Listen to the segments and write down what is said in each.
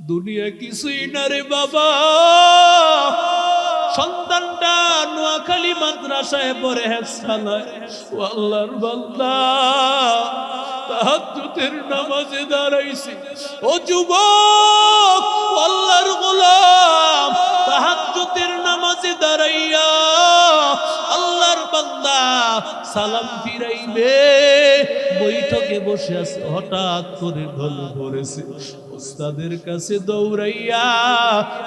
দুনিয়া কিছুই না রে বাবা। সন্তানটা নোয়াখালী মাদ্রাসায় পড়ে হেফসালায়, ও আল্লাহর বান্দা তাহাজ্জুদের নামাজে দাঁড়াইছে। ও যুবক, ও আল্লাহর গোলাম, তাহাজ্জুদের নামাজে দাঁড়াইয়া আল্লাহর বান্দা সালাম ফিরাইবে, বৈঠকে বসে আছে, হঠাৎ করে ঢল পড়েছে। ওস্তাদের কাছে দৌড়াইয়া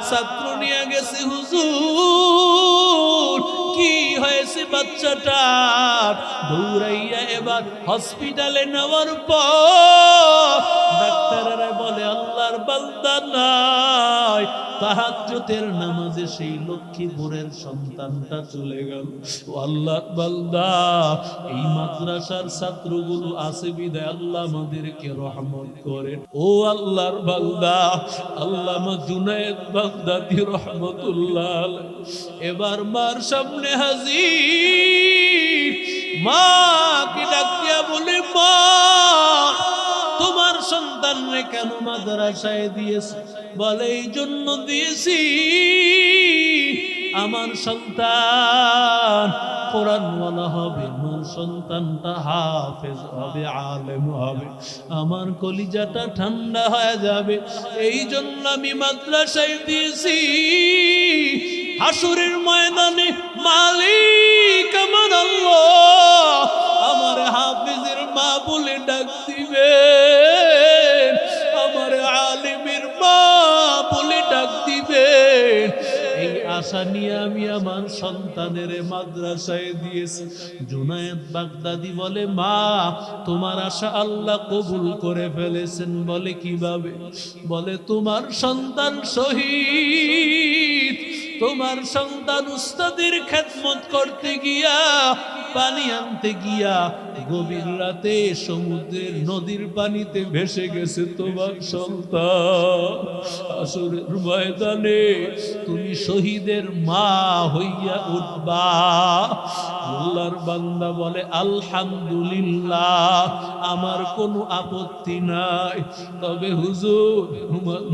ছাত্র নিয়ে গেছে। হুজুর কি হয়েছে বাচ্চাটার? দৌড়াইয়া এবার হসপিটালে নেওয়ার পর ডাক্তাররা বলে আল্লাহর বান্দা নাই, তাহাজ্জুদের নামাজে সেই লক্ষ্মীপুরের সন্তানটা চলে গেল। ও আল্লাহর বান্দা, এই মাদ্রাসার ছাত্রগুলো আছে বিদায় আল্লাহ আমাদেরকে রহমত করেন। ও আল্লাহর বান্দা, আল্লামা জুনায়েদ বাগদাদী রহমতুল্লাহ আলাইহি এবার মার সামনে হাজির। মা কি ডাক দিয়া বলে, মা তোমার সন্তানরে কেন মাদ্রাসায় দিয়েছে? বলে এই জন্য দিয়েছি, আমার সন্তান কোরআনওয়ালা হবে, আমার সন্তানটা হাফেজ হবে, আলেম হবে, আমার কলিজাটা ঠান্ডা হয়ে যাবে, এই জন্য আমি মাদ্রাসায় দিয়েছি। হাসরের ময়দানে মালিক আমার আল্লাহ আমার হাফেজের মা বলে ডাক দিবে, আমার আলেমের মা বলে ডাক দিবে। এই আশা নিয়ে আমি আমার সন্তানের মাদ্রাসায় দিয়েছি। জুনায়েদ বাগদাদী বলে, মা তোমার আশা আল্লাহ কবুল করে ফেলেছেন। বলে কিভাবে? বলে তোমার সন্তান শহীদ, তোমার সন্তান উস্তাদের খেদমত করতে গিয়া, পানি আনতে গিয়া গভীর রাতে সমুদ্রের নদীর পানিতে ভেসে গেছে তোমার সন্তান। আসরের ময়দানে তুমি শহীদের মা হইয়া উঠবা। আল্লাহর বান্দা বলে আলহামদুলিল্লাহ, আমার কোনো আপত্তি নাই। তবে হুজুর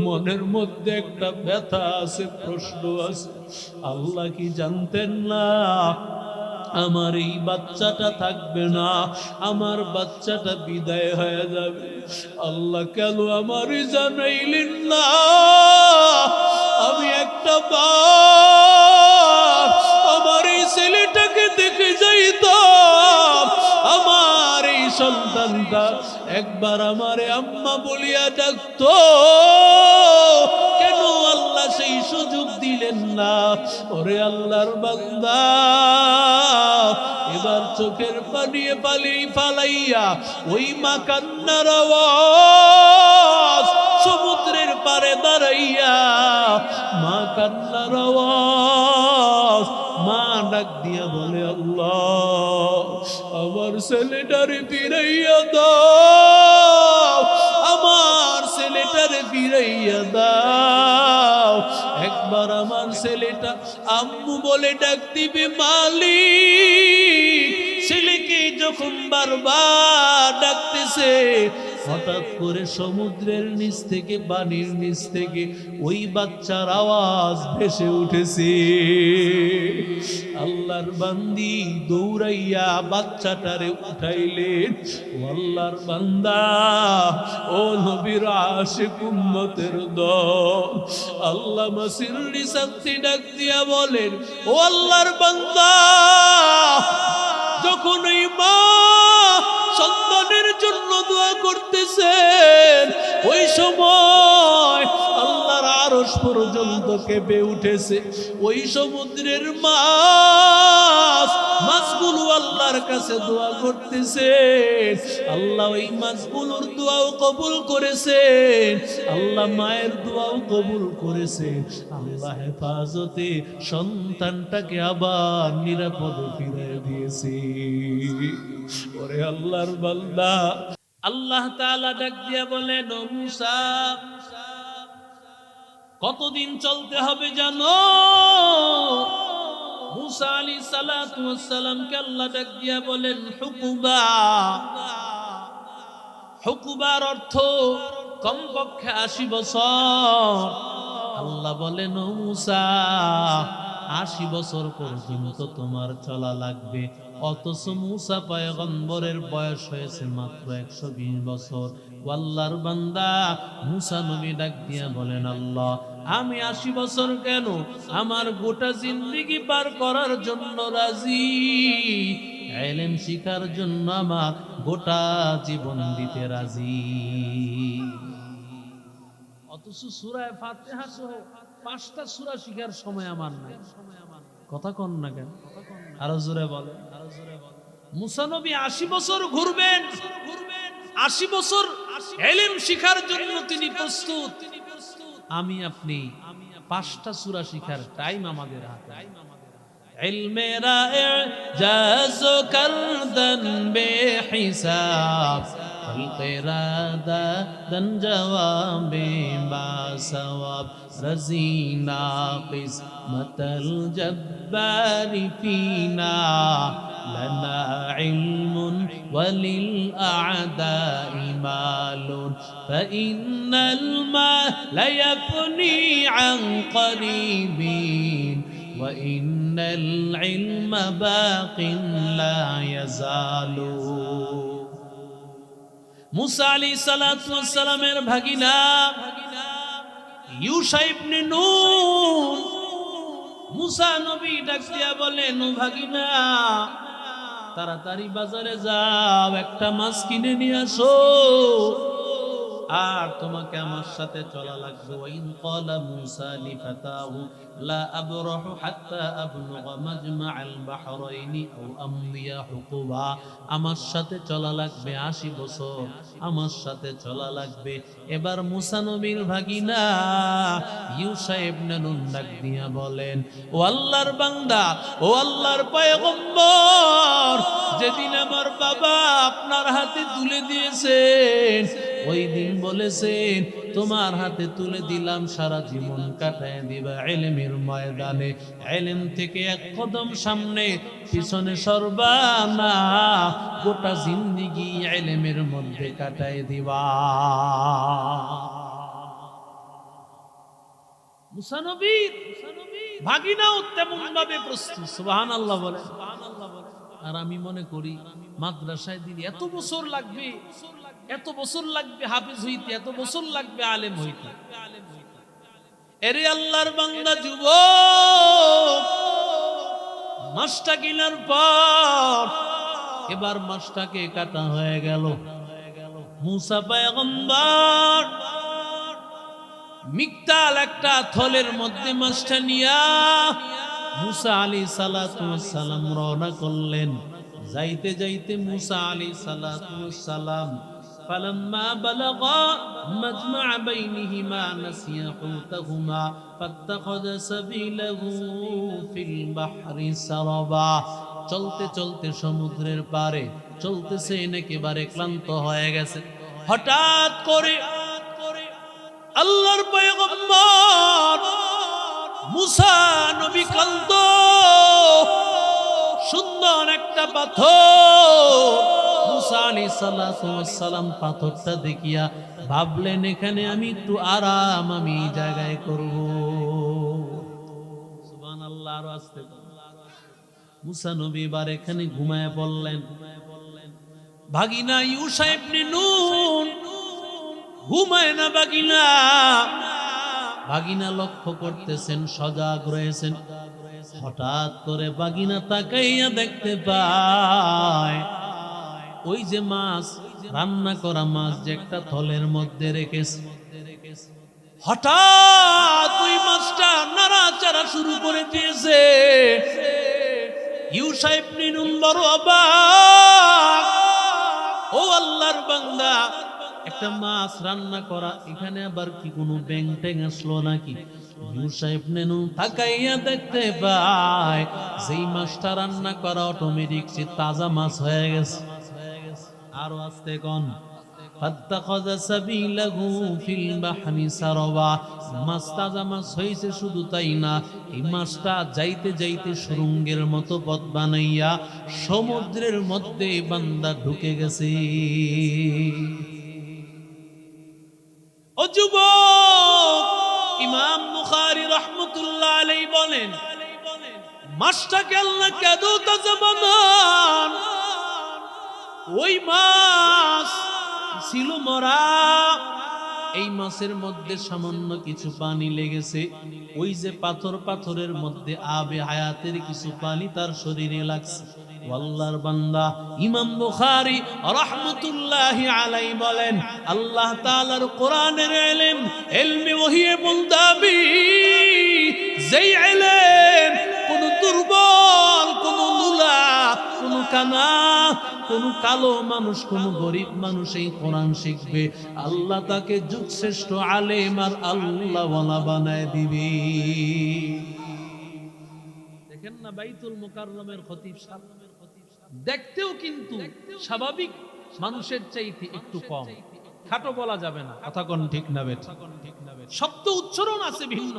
মনের মধ্যে একটা ব্যথা আছে, প্রশ্ন আছে। আল্লাহ কি জানতেন না আমার এই বাচ্চাটা থাকবে না, আমার বাচ্চাটা বিদায় হয়ে যাবে? আল্লাহ কেন আমার জানাইলেন না? আমি একটা বার আমার এই ছেলেটাকে দেখে যাইতাম, আমার এই সন্তানটা একবার আমারে আম্মা বলিয়া ডাকতো, কেন আল্লাহ সেই সুযোগ দিলেন না? ওরে আল্লাহর বান্দা, এবার চোখের পানি ফালাইয়া ওই মা কান্নার আওয়াজ, সমুদ্রের পারে দাঁড়াইয়া মা কান্নার আওয়াজ, মা ডাক দিয়া বলে আল্লাহ আমার ছেলেটারে ফিরাইয়া দাও, আমার ছেলেটারে ফিরাইয়া দাও। একবার আমার ছেলেটা আম্মু বলে ডাক দিবে মালিক। ছেলেকে যখন বারবার ডাকতেছে, হঠাৎ করে সমুদ্রের নিচ থেকে, পানির নিচ থেকে ওই বাচ্চার আওয়াজ ভেসে উঠেছে। আল্লাহর বান্দি দৌড়াইয়া বাচ্চাটারে উঠাইলেন। ও আল্লাহর বান্দা, ও নবীর আশিক উম্মতের দল, আল্লামা সিররি সাত্তি ডাক দিয়া বলেন, ও আল্লাহর বান্দা, যখন এই মা সন্তানের জন্য দোয়া করতেছেন, ওই সময় আল্লাহর আরশ পর্যন্ত কেঁপে উঠেছে। ওই সমুদ্রের মাছগুলো আল্লাহর কাছে দোয়া করতেছে, আল্লাহ ওই মাছগুলোর দোয়াও কবুল করেছেন, আল্লাহ মায়ের দোয়াও কবুল করেছেন। আল্লাহ হেফাজতে সন্তানটাকে আবার নিরাপদে ফিরিয়ে দিয়েছে। ওরে আল্লাহর বান্দা, আল্লাহ তাআলা ডাক দিয়া বলেন, ও মুসা কতদিন চলতে হবে জানো? মুসা আলাইহিস সালাতু ওয়াস সালামকে আল্লাহ ডাক দিয়া বলেন হুকুবা। হুকুবার অর্থ কমপক্ষে 80 বছর। আল্লাহ বলেন ও মূসা 80 বছর পর্যন্ত তোমার চলা লাগবে। অথচ মূসা পয়গম্বরের বয়স হয়েছে মাত্র 120 বছর। আল্লাহর বান্দা মূসা নবী ডাক দিয়া বলেন, আল্লাহ আমি 80 বছর কেন, আমার গোটা জিন্দেগি পার করার জন্য রাজি, ইলম শিখার জন্য আমার গোটা জীবন দিতে রাজি। অথচ সূরা ফাতিহা সহ 5টা সূরা শিখার সময় আমার নাই। কথা কন না কেন? আরো জোরে বলেন। মূসা নবী 80 বছর ঘুরবেন, 80 বছর ইলম শিখার জন্য তিনি প্রস্তুত। আমি আপনি 5টা সূরা শিখার টাইম আমাদের হাতে। ইলমেরা ইজাজ করদন বেহিসাব, খলকেরা দাদন জওয়াবে বাসওয়াব, রজিনা কিসমতল জব্বারি ফিনা, لنا علم وللأعداء مال، فإن المال يفني عن قريب، وإن العلم باق لا يزال। মুসা আলাইহিস সালাতু ওয়াস সালামের ভাগিনা ইউশা ইবনে নূন, মুসা নবী ডাক দিয়া বলেন, ও ভাগিনা তাড়াতাড়ি বাজারে যাও, একটা মাছ কিনে নিয়ে আসো, আর তোমাকে আমার সাথে চলা লাগবে। ওয়াইন ক্বালা মূসা লিফাতাহু লা আবরাহু হাত্তা আবলুগা মাজমাআল বাহরাইনি আও আমদিয়া হুকুবা, আমার সাথে চলা লাগবে 80 বছর, আমার সাথে চলা লাগবে। এবার মূসা নবীর ভাগিনা ইউশা ইবনে নুন ডাক দিয়া বলেন, ও আল্লাহর বান্দা, ও আল্লাহর পয়গম্বর, যেদিন আমার বাবা আপনার হাতে তুলে দিয়েছেন ওই দিন বলেছেন তোমার হাতে তুলে দিলাম, সারা জীবন কাটায় দিবা ইলমের ময়দানে, ইলম থেকে এক কদম সামনে পিছনে সরবা না, গোটা জিন্দেগি ইলমের মধ্যে কাটায় দিবা। মুসা নবীর ভাগিনাও তেমন ভাবে প্রস্তুত। সুবহানাল্লাহ বলেন। আর আমি মনে করি মাদ্রাসায় দিলে এত বছর লাগবে, এত বছর লাগবে হাফেজ হইতে, এত বছর লাগবে আলেম হইতে। এরে আল্লাহর বান্দা যুবক, মাছটা কেনার পর এবার মাছটাকে কাটা হয়ে গেল। মূসা পয়গম্বর মিকতাল একটা থলের মধ্যে মাছটা নিয়া মূসা আলাইহিস সালাতু ওয়াস সালাম রওনা করলেন। যাইতে যাইতে মূসা আলাইহিস সালাতু ওয়াস সালাম فلما بلغا مجمع بينهما نسيا حوتهما فاتخذ سبيله في البحر سربا। চলতে চলতে সমুদ্রের পারে চলতেছেন, একেবারে ক্লান্ত হয়ে গেছে। হঠাৎ করে আল্লাহর পয়গম্বর মূসা নবী ক্লান্ত, সুন্দর একটা পাথর, মূসা আলাইহিস সালাতু ওয়াস সালাম পাথরটা দেখিয়া ভাবলেন এখানে আমি একটু আরাম আমি এই জায়গায় করব। সুবহানাল্লাহ। আর আস্তে মূসা নবী এবার এখানে ঘুমায় পড়লেন। ভাগিনা ইউশা ইবনে নূন ঘুমায় না। ভাগিনা লক্ষ্য করতেছেন, সজাগ রয়েছেন। হঠাৎ করে ভাগিনা তাকাইয়া দেখতে পায় ওই যে মাছ, রান্না করা মাছ যে একটা থলের মধ্যে রেখেছে। হঠাৎ ওই মাছটা নাড়াচাড়া শুরু করে দিয়েছে। ইউশা ইবনে নূন বড় অবাক, ও আল্লাহর বান্দা, একটা মাছ রান্না করা, এখানে আবার কি কোনো ব্যাং ট্যাং আসলো নাকি? ইউশা ইবনে নূন তাকাইয়া দেখতে পায় যেই মাছটা রান্না করা অটোমেটিক সে তাজা মাছ হয়ে গেছে। আরো আস্তে কোন ফাত্তাখাযা সাবিলাহু ফিল বাহরি সারবা। মাছ তাজা মাছ হইছে, শুধু তাই না, এই মাছটা যাইতে যাইতে সুরঙ্গের মতো পথ বানাইয়া সমুদ্রের মধ্যে বান্দা ঢুকে গেছে। ও যুবক, ইমাম বুখারী রাহমাতুল্লাহ আলাইহি বলেন, মাছটাকে আল্লাহ কেন তাজা বানান? ওই মাছ ছিল মরা, এই মাছের মধ্যে সামান্য কিছু পানি লেগেছে। ওই যে পাথরের মধ্যে আবে হায়াতের কিছু পানি তার শরীরে লাগছে। আল্লাহর বান্দা ইমাম বুখারী রাহমাতুল্লাহি আলাইহি বলেন, আল্লাহ তাআলার কোরআনের ইলম, ইলমে ওহীয়ে মুনতাবি, যেই ইলম কোন দুর্বল, কোন লুলা, কোন কানা, কোন কালো মানুষ, কোন গরিব মানুষ এই কোরআন শিখবে, আল্লাহ তাকে যুগ শ্রেষ্ঠ আলেম আর আল্লাহওয়ালা বানায় দিবে। দেখেন না বাইতুল মুকাররমের খতিব সাহেব দেখতেও কিন্তু স্বাভাবিক মানুষের চাইতে একটু কম, খাটো বলা যাবে না, কথা কোন ঠিক না বেঠ? শব্দ উচ্চারণ আছে ভিন্ন,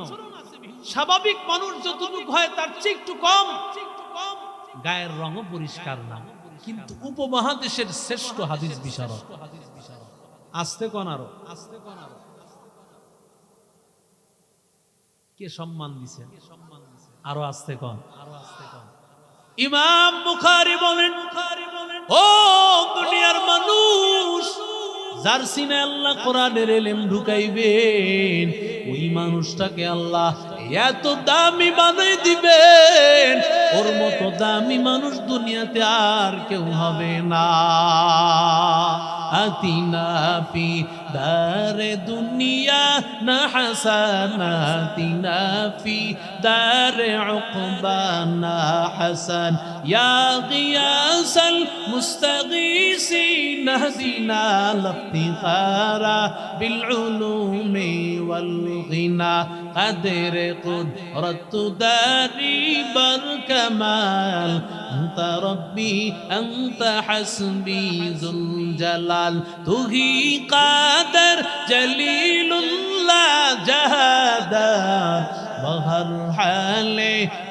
স্বাভাবিক মানুষ যতটুকু হয় তার চেয়ে একটু কম, গায়ের রঙও পরিষ্কার না, কিন্তু উপমহাদেশের শ্রেষ্ঠ হাদিস বিশারদ। আস্তে কোন আরো কে সম্মান দিছেন, আরো আস্তে কোন। ইমাম বুখারী বলেন, ও দুনিয়ার মানুষ, যার সিনে আল্লাহ কোরআনের ইলম ঢুকাইবেন, ওই মানুষটাকে আল্লাহ এত দামি বানাই দিবেন, ওর মতো দামি মানুষ দুনিয়াতে আর কেউ হবে না। আতিনা ফি দারে দুনিয়া না হাসানাতিনা ফি দারে উকবানা হাসান ইয়া গিয়াসাল মুস্তাগীসিন হদিনা লাফতিখারা বিল উলুমি ওয়াল গিনা قدر قدرت داري بالكمال أنت ربي أنت حسبي ذو الجلال تو ہی قادر جلیل لا جہادار بہر حال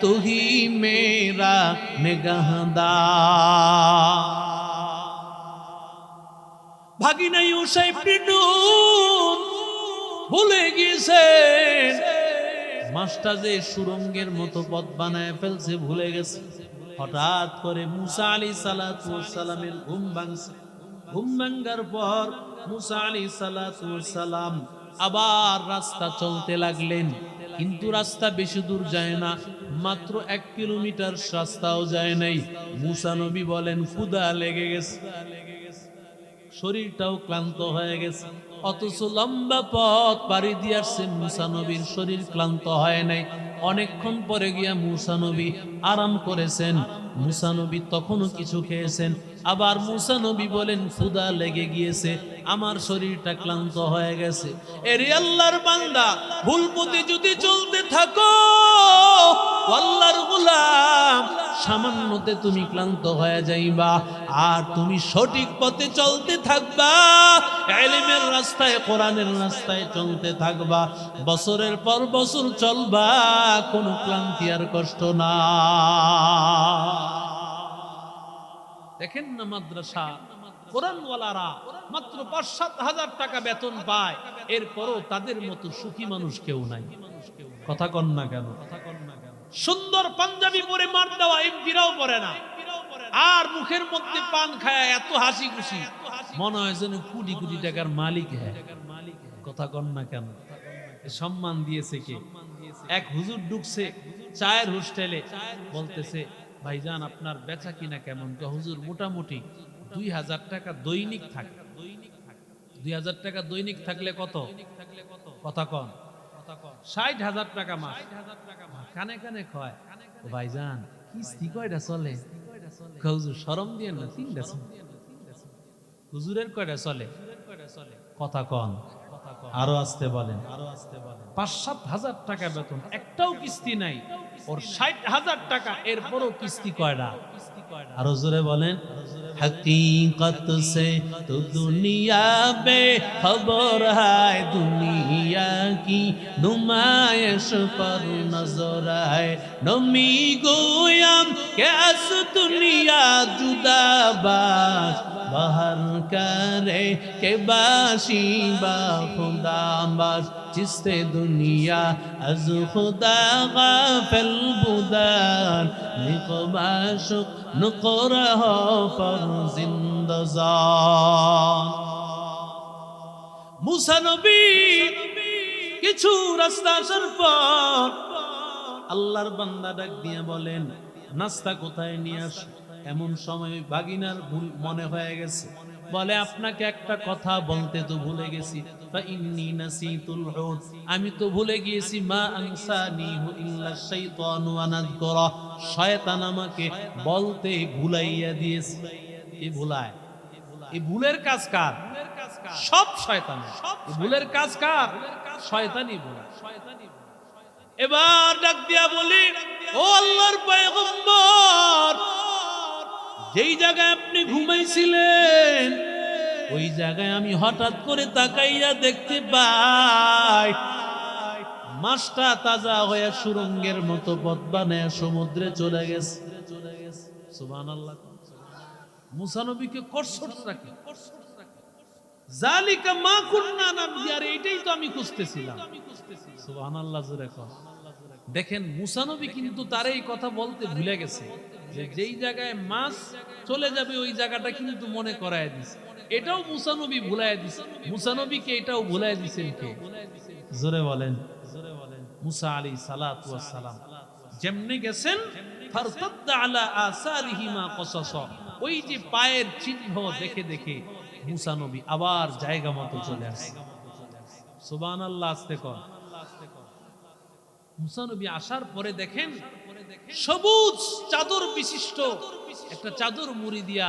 تو ہی میرا نگہدار ভাগিনা ইউসাইব বিনুন ভুলে গিয়েছেন, মাছটা যে সুরঙ্গের মতো পথ বানায় ফেলছে ভুলে গেছে। হঠাৎ করে মুসা আলাইহিস সালাতু ওয়াস সালামের ঘুম ভাঙছে। ঘুম ভাঙার পর মুসা আলাইহিস সালাতু ওয়াস সালাম আবার রাস্তা চলতে লাগলেন, কিন্তু রাস্তা বেশি দূর যায় না, মাত্র 1 কিলোমিটার রাস্তাও যায় নাই। মুসা নবী বলেন ক্ষুধা লেগে গেছে, শরীরটাও ক্লান্ত হয়ে গেছে, অথচ লম্বা পথ পাড়ি দিয়ে আসছে, মুসা নবীর শরীর ক্লান্ত হয় নাই। অনেকক্ষণ পরে গিয়া মুসা নবী আরাম করেছেন। মুসা নবী তখনও কিছু খেয়েছেন। আবার মুসা নবী বলেন ক্ষুধা লেগে গিয়েছে, আমার শরীরটা ক্লান্ত হয়ে গেছে। এরে আল্লাহর বান্দা, ভুল পথে যদি চলতে থাকো, আল্লাহর গোলাম, সামান্যতে তুমি ক্লান্ত হয়ে যাইবা। আর তুমি সঠিক পথে চলতে থাকবা, ইলমের রাস্তায়, কোরআনের রাস্তায় চলতে থাকবা, বছরের পর বছর চলবা, কোনো ক্লান্তি আর কষ্ট না। দেখেন না মাদ্রাসা কোরআনওয়ালারা মাত্র 5-7 হাজার টাকা বেতন পায়, এরপরও তাদের মতো সুখী মানুষ কেউ নাই। কথা কন না কেন? সুন্দর পাঞ্জাবি পরে মার দেওয়া এমপিরাও পরে না, আর মুখের মধ্যে পান খায় এত হাসি খুশি, মনে হয় যেন কোটি কোটি টাকার মালিক। হ্যাঁ, কথা কন না কেন? সম্মান দিয়েছে কে? এক হুজুর ঢুকছে চায়ের হোস্টেলে, বলতেছে ভাইজান আপনার বেচা কিনা কেমন? হুজুর মোটামুটি 2000 টাকা দৈনিক থাকে। 2000 টাকা দৈনিক থাকলে কত? কথা কন। 60,000 টাকা মাস। কানে কানে কয় ভাইজান কিস্তি কয়টা চলে? হুজুর শরম দিয়ে না, 3টা চলে। হুজুরের কয়টা চলে? কথা কন, আরো আসতে বলেন। 5-7 হাজার টাকা বেতন, একটাও কিস্তি নাই। ওর 60,000 টাকা, এরপরও কিস্তি কয়টা? আরো জোরে বলেন। हकीकत से तो दुनिया बेखबर है, दुनिया की नुमाइश पर नजर है। नमी गोयाम के अस दुनिया जुदाबाज, बाहर करे के बाशी बा खुदाबाज, जिससे दुनिया अज खुदा गाफिल बुदार, निकबाश नुकरह पर जिंदजान। मूसा नबी কিছু রাস্তা আসার পর আল্লাহর বান্দা ডাক দিয়ে বলেন, নাস্তা কোথায় নিয়ে আস? এমন সময় বাগিনার ভুল মনে হয়ে গেছে, বলে আপনাকে একটা কথা বলতে তো ভুলে গেছি। ফাইন্নী নাসিতুল হুদ, আমি তো ভুলে গিয়েছি। মা আনসানিহু ইল্লা শাইতান ওয়া নাযরা, শয়তান আমাকে বলতে ভুলাইয়া দিয়েছে। এই ভুলায়, এই ভুলের কাজ কার? সব শয়তানের। এই ভুলের কাজ কার? শয়তানি ভুল। এবার ডাক দিয়া বলি, ও আল্লাহর পয়গম্বর, যেই জায়গায় আপনি ঘুমাইছিলেন ওই জায়গায় আমি হঠাৎ করে তাকাইয়া দেখতে পাই মাছটা তাজা হয়ে সুরঙ্গের মতো পথ বানায় সমুদ্রে চলে গেছে। সুবহানাল্লাহ। মুসা নবীকে কসরত রাখে, জালিকা মা কুননা নাবিয়ার, এটাই তো আমি খুঁজতেছিলাম। সুবহানাল্লাহ জোরে কর। দেখেন মুসা নবী কিন্তু তার এই কথা বলতে ভুলে গেছে, যে যেই জায়গায় মাছ চলে যাবে ওই জায়গাটা কিন্তু মনে করায় দিছে। এটাও মুসা নবী ভুলায় দিছে। মুসা নবীকে এটাও ভুলায় দিছেন কে? জোরে বলেন। মুসা আলাইহিস সালাতু ওয়াস সালাম যেমনি গেছেন, ফারতাদ্দা আলা আসারিহিমা কসাসা, ওই যে পায়ের চিহ্ন দেখে দেখে মুসা নবী আবার জায়গা মতো চলে আসে। সুবহানাল্লাহ। আস্তে কর। মুসা নবী আসার পরে দেখেন সবুজ চাদর বিশিষ্ট একটা চাদর মুড়ি দিয়া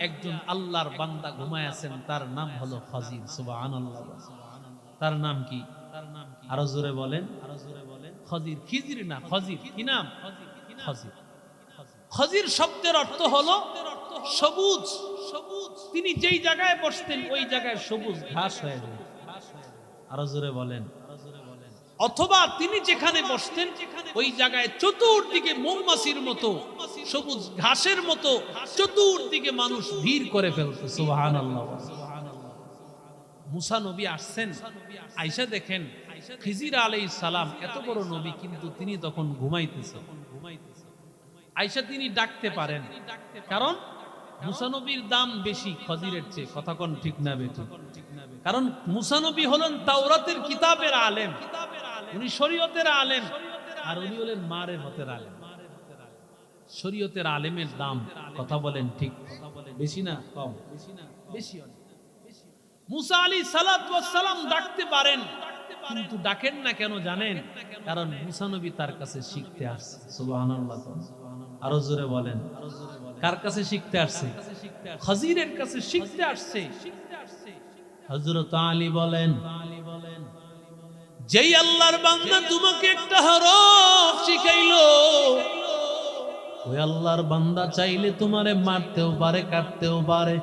একজন আল্লাহর বান্দা ঘুমায় আছেন, তার নাম হলো খাজির। সুবহানাল্লাহ। তার নাম কি? আরো জোরে বলেন। খাজির। খিজির না, খাজির। কি নাম? খাজির। খাজির শব্দের অর্থ হলো সবুজ। তিনি যেই জায়গায় বসতেন ওই জায়গায় সবুজ ঘাস হয়ে যায়। আরো জোরে বলেন। অথবা তিনি যেখানে বসতেন ওই জায়গায় চতুর্দিকে মৌমাছির মতো সবুজ ঘাসের মতো চতুর্দিকে মানুষ ভিড় করে ফেলত। সুবহানাল্লাহ। মুসা নবী আসছেন, আয়েশা দেখেন খিজির আলাইহিস সালাম এত বড় নবী, কিন্তু তিনি তখন ঘুমাইতেছেন। আয়েশা তিনি ডাকতে পারেন, কারণ মুসা নবীর দাম বেশি খজিরের চেয়ে। কথা কোন ঠিক না বেঠিক? কারণ মুসা নবী হলেন তাওরাতের কিতাবের আলেম, উনি শরীয়তের আলেম, আর উনি হলেন মারেফতের আলেম। শরীয়তের আলেমের দাম, কথা বলেন ঠিক বেশি না কম? বেশি। মুসা আলাইহিস সালাতু ওয়াস সালাম ডাকতে পারেন, কিন্তু ডাকেন না কেন জানেন? কারণ মুসা নবী তার কাছে শিখতে আসছে। সুবহানাল্লাহ। আরো জোরে বলেন। কার কাছে শিখতে আসছে? খাজিরের কাছে শিখতে আসছে। হযরত আলী বলেন, যেই আল্লাহর বান্দা তোমাকে একটা হরফ শিখাইলো, ওই আল্লাহর বান্দা চাইলে তোমারে মারতেও পারে, কাটতেও পারে।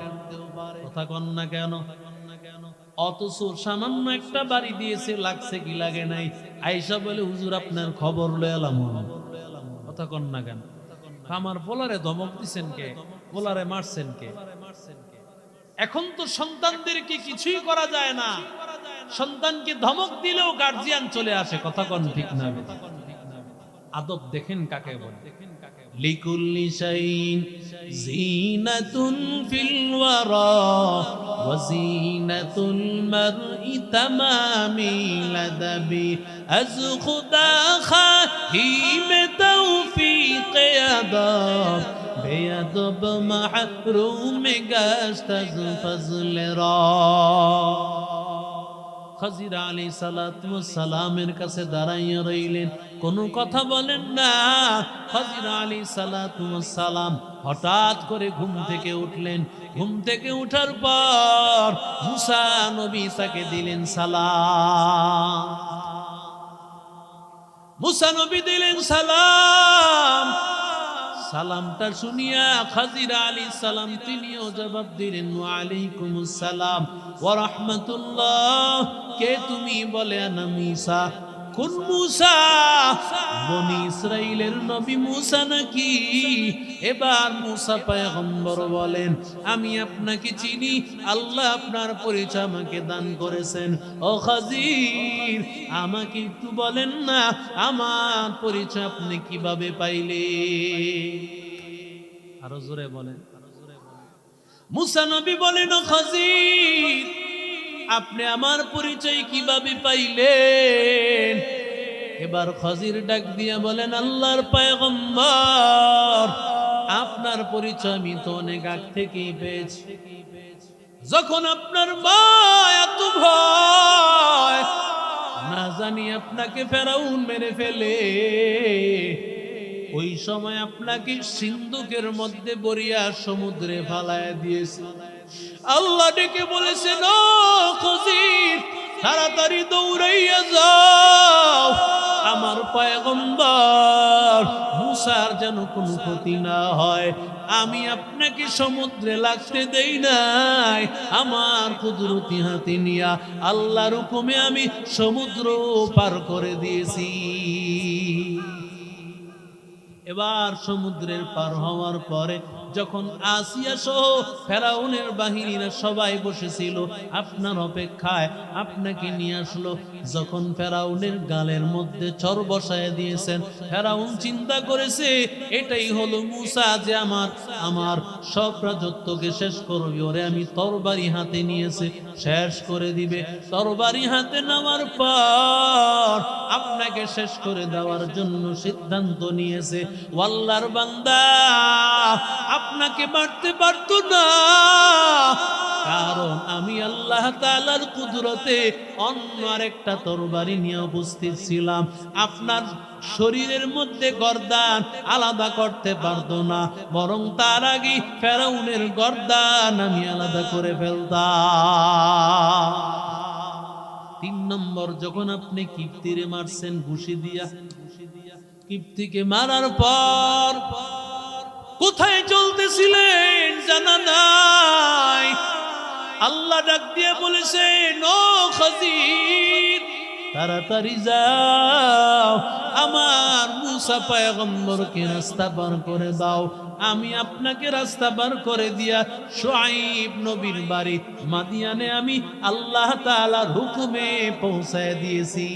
কথা কন না কেন? অথচ সামান্য একটা বাড়ি দিয়েছে, লাগছে কি লাগে নাই? আয়েশা বলে, হুজুর আপনার খবর লয়ে এলাম। কথা কন না কেন? আমার পোলারে ধমক দিছেন কে? পোলারে মারছেন কে? এখন তো সন্তানদেরকে কিছুই করা যায় না, সন্তানকে ধমক দিলেও গার্জিয়ান চলে আসে। কথা কন ঠিক না? আদব দেখেন কাকে বলে। লিকুল্লি শাইইন জিনাতুন ফিল ওয়ারা ওয়া জিনাতুল মারই তামামিল আদাবি, আজ খুদা খাহিম তৌফিক আদব, বেয়াদব মাহরুম গাশত আজ ফজল রা। খাজির আলাইহিস সালাতু ওয়াস সালামের কাছে দাঁড়াইয়া রইলেন, কোনো কথা বলেন না। খাজির আলাইহিস সালাতু ওয়াস সালাম হঠাৎ করে ঘুম থেকে উঠলেন। ঘুম থেকে উঠার পর মুসা নবী তাকে দিলেন সালাম। মুসা নবী দিলেন সালাম। সালামটা শুনিয়া খাজির আলাইহিস সালাম তিনিও জবাব দিলেন ওয়া আলাইকুমুস সালাম ওয়া রাহমাতুল্লাহ। কে তুমি? বলে আনা মূসা। কোন মূসা? বনি ইসরাইলের নবী মূসা নাকি? এবার মূসা পয়গম্বর বলেন আমি আপনাকে চিনি, আল্লাহ আপনার পরিচয় আমাকে দান করেছেন। ও খাজির, আমাকে একটু বলেন না আমার পরিচয় আপনি কিভাবে পাইলে? আরো জোরে বলেন। মূসা নবী বলেন ও খাজির, আপনি আমার পরিচয় কিভাবে পাইলেন? এবার খাজির ডাক দিয়া বলেন আল্লাহর পয়গম্বর, আপনার পরিচয় আমি তো অনেক আগ থেকেই পেয়েছি। যখন আপনার মা এত ভয়, না জানি আপনাকে ফেরাউন মেরে ফেলে, ওই সময় আপনাকে সিন্ধুকের মধ্যে বরিয়া সমুদ্রে ফালায় দিয়েছে। আল্লাহ ডেকে বলেছেন ও খাজির, তাড়াতাড়ি দৌড়াইয়া যাও, আমার পয়গম্বর মূসার যেন কোনো ক্ষতি না হয়। আমি আপনাকে সমুদ্রে লাগতে দেই নাই, আমার কুদরতি হাতে নিয়া আল্লাহর হুকুমে আমি সমুদ্র পার করে দিয়েছি। এবার সমুদ্রের পার হওয়ার পরে যখন আসিয়া সহ ফেরাউনের বাহিনীরা সবাই বসেছিল আপনার অপেক্ষায়, আপনাকে নিয়ে আসলো। যখন ফেরাউনের গালের মধ্যে চর বসায় দিয়েছেন, ফেরাউন চিন্তা করেছে এটাই হলো মূসা যে আমার সব রাজত্বকে শেষ করবে, ওরে আমি তরবারি হাতে নিয়েছে শেষ করে দিবে। তরবারি হাতে নেওয়ার পর আপনাকে শেষ করে দেওয়ার জন্য সিদ্ধান্ত নিয়েছে। আল্লাহর বান্দা আপনাকে মারতে পারতো না, কারণ আমি আল্লাহ তাআলার কুদরতে অন্য আরেকটা তরবারি নিয়ে উপস্থিত ছিলাম। আপনার শরীরের মধ্যে গর্দান আলাদা করতে পারতো না, বরং তার আগে ফেরাউনের গর্দান আমি আলাদা করে ফেলতাম। 3 নম্বর, যখন আপনি কিপ্তিরে মারছেন ঘুষি দিয়া, কিপ্তিকে মারার পর কোথায় চলতেছিলেন জানা নাই। আল্লাহ ডাক দিয়ে বলেছেন ও খাজির, তাড়াতাড়ি যাও, আমার মূসা পয়গম্বরকে রাস্তা পার করে দাও। আমি আপনাকে রাস্তা পার করে দিয়া শুআইব নবীর বাড়ি মাদিয়ানে আমি আল্লাহ তাআলার হুকুমে পৌঁছায় দিয়েছি।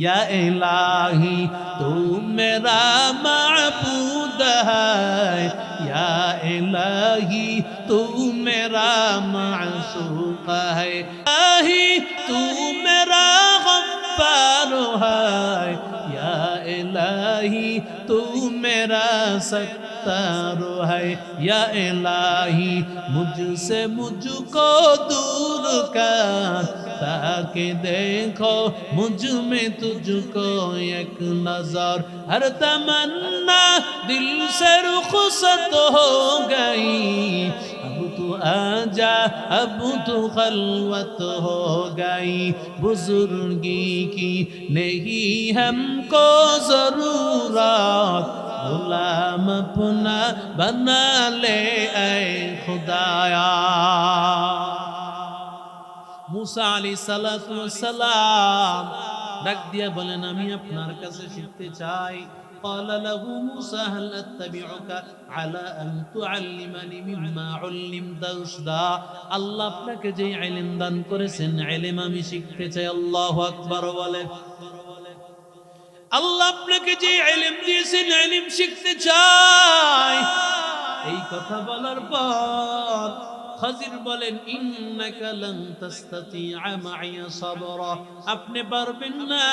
या इलाही तू मेरा माबूद है, या इलाही तू मेरा माशूक है, इलाही तू मेरा गफ्फार है, या इलाही तू मेरा सत्तार है, या इलाही मुझसे मुझको दूर कर, ताकि देखो मुझ में तुझको एक नजर, हर तमन्ना दिल से रुखसत हो गई, अब तू आजा अब तू खलवत हो गई, बुजुर्गी की नहीं हमको जरूरत, गुलाम अपना बना ले ऐ खुदाया। मूसा अलैहिस्सलाम ডাক দিয়া বলেন আমি আপনার কাছে শিখতে চাই। قال له موسى هل اتبعك على ان تعلمني مما علمت رشدا, আল্লাহ আপনাকে যে ইলম দান করেছেন ইলম আমি শিখতে চাই। আল্লাহু আকবার বলেন। আল্লাহ আপনাকে যে ইলম দিয়েছেন ইলম শিখতে চাই। এই কথা বলার পর খাজির বলেন ইন্নাকা লান তাসতাতিআ মাইয়া সাবরা, আপনি পারবেন না,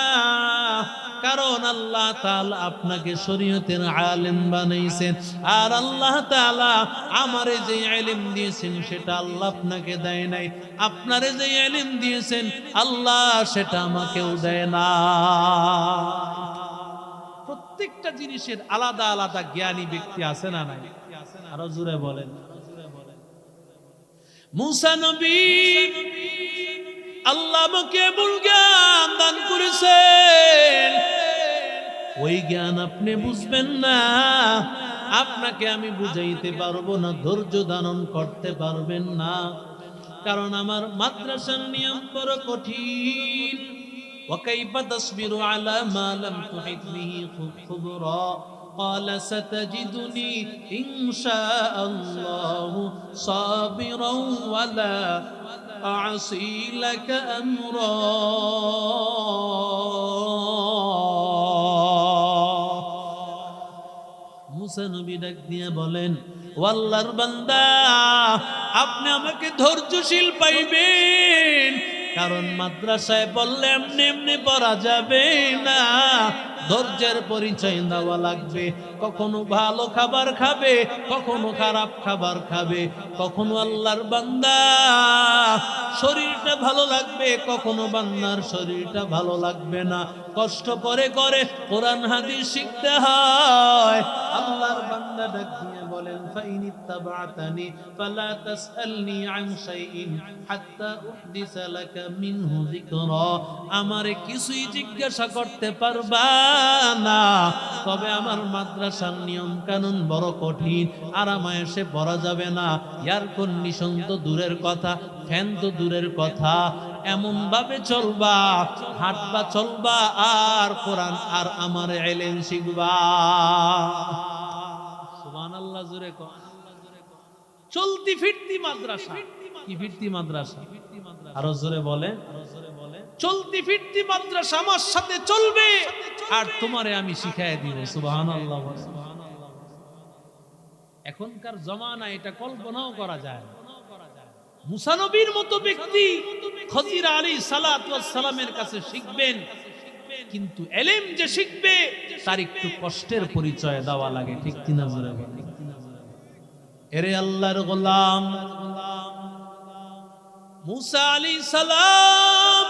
কারণ আল্লাহ তাআলা আপনাকে শরীয়তের আলেম বানাইছেন, আর আল্লাহ তাআলা আমারে যে ইলম দিয়েছেন সেটা আল্লাহ আপনাকে দেয় নাই। আপনারে যে ইলম দিয়েছেন আল্লাহ সেটা আমাকেও দেয় না। প্রত্যেকটা জিনিসের আলাদা আলাদা জ্ঞানী ব্যক্তি আছে না নাই? আরো জোরে বলেন। मूसा नबी আল্লাহ আমাকে এমন জ্ঞান দান করেছেন, ওই জ্ঞান আপনি বুঝবেন না, আপনাকে আমি বুঝাইতে পারবো না, ধৈর্য ধারণ করতে পারবেন না। কারণ আমার মাদ্রাসার নিয়ম বড় কঠিন। وكيف تصبر على ما لم تحط به خبرا قال ستجدني إن شاء الله صابرا ولا أعصي لك أمرا মুসা নবী ডাক দিয়ে বলেন, ও আল্লাহর বান্দা, আপনি আমাকে ধৈর্যশীল পাইবেন, কারণ মাদ্রাসায় বললে এমনি এমনি পড়া যাবে না, ধৈর্যের পরিচয় দেওয়া লাগবে। কখনো ভালো খাবার খাবে, কখনো খারাপ খাবার খাবে, কখনো আল্লাহর বান্দা শরীরটা ভালো লাগবে, কখনো বান্দার শরীরটা ভালো লাগবে না। কষ্ট করে করে কোরআন হাদিস শিখতে হয়। আল্লাহর বান্দা ডাক দিয়ে বলেন, ফাইনিত্তাবাতানি ফালা তাসআলনি আন শাইইন হাত্তা উহদিসা লাকা মিনহু যিকরা, আমারে কিছুই জিজ্ঞাসা করতে পারবা না, তবে আমার মাদ্রাসার নিয়ম কানুন বড় কঠিন, আরামায়েশে পড়া যাবে না, এয়ার কন্ডিশন তো দূরের কথা, ফ্যান তো দূরের কথা, এমন ভাবে চলবা, হাঁটবা চলবা, আর কোরআন আর আমার ইলম শিখবা। সুবহানাল্লাহ, জোরে কও। চলতি ফিরতি মাদ্রাসা। কি ফিরতি মাদ্রাসা? আরো জোরে বলে। চলতি ফিরতি মাদ্রাসা আমার সাথে চলবে, আর তোমারে আমি শিখাই দিব। সুবহানাল্লাহ। এখনকার জমানা এটা কল্পনাও করা যায় না। মুসা নবীর মতো ব্যক্তি খজির আলাইহিস সালাতু ওয়াস সালামের কাছে শিখবেন, কিন্তু ইলম যে শিখবে তার একটু কষ্টের পরিচয় দেওয়া লাগে, ঠিক কিনা জোরে বলেন। এরে আল্লাহর গোলাম, মুসা আলাইহিস সালাম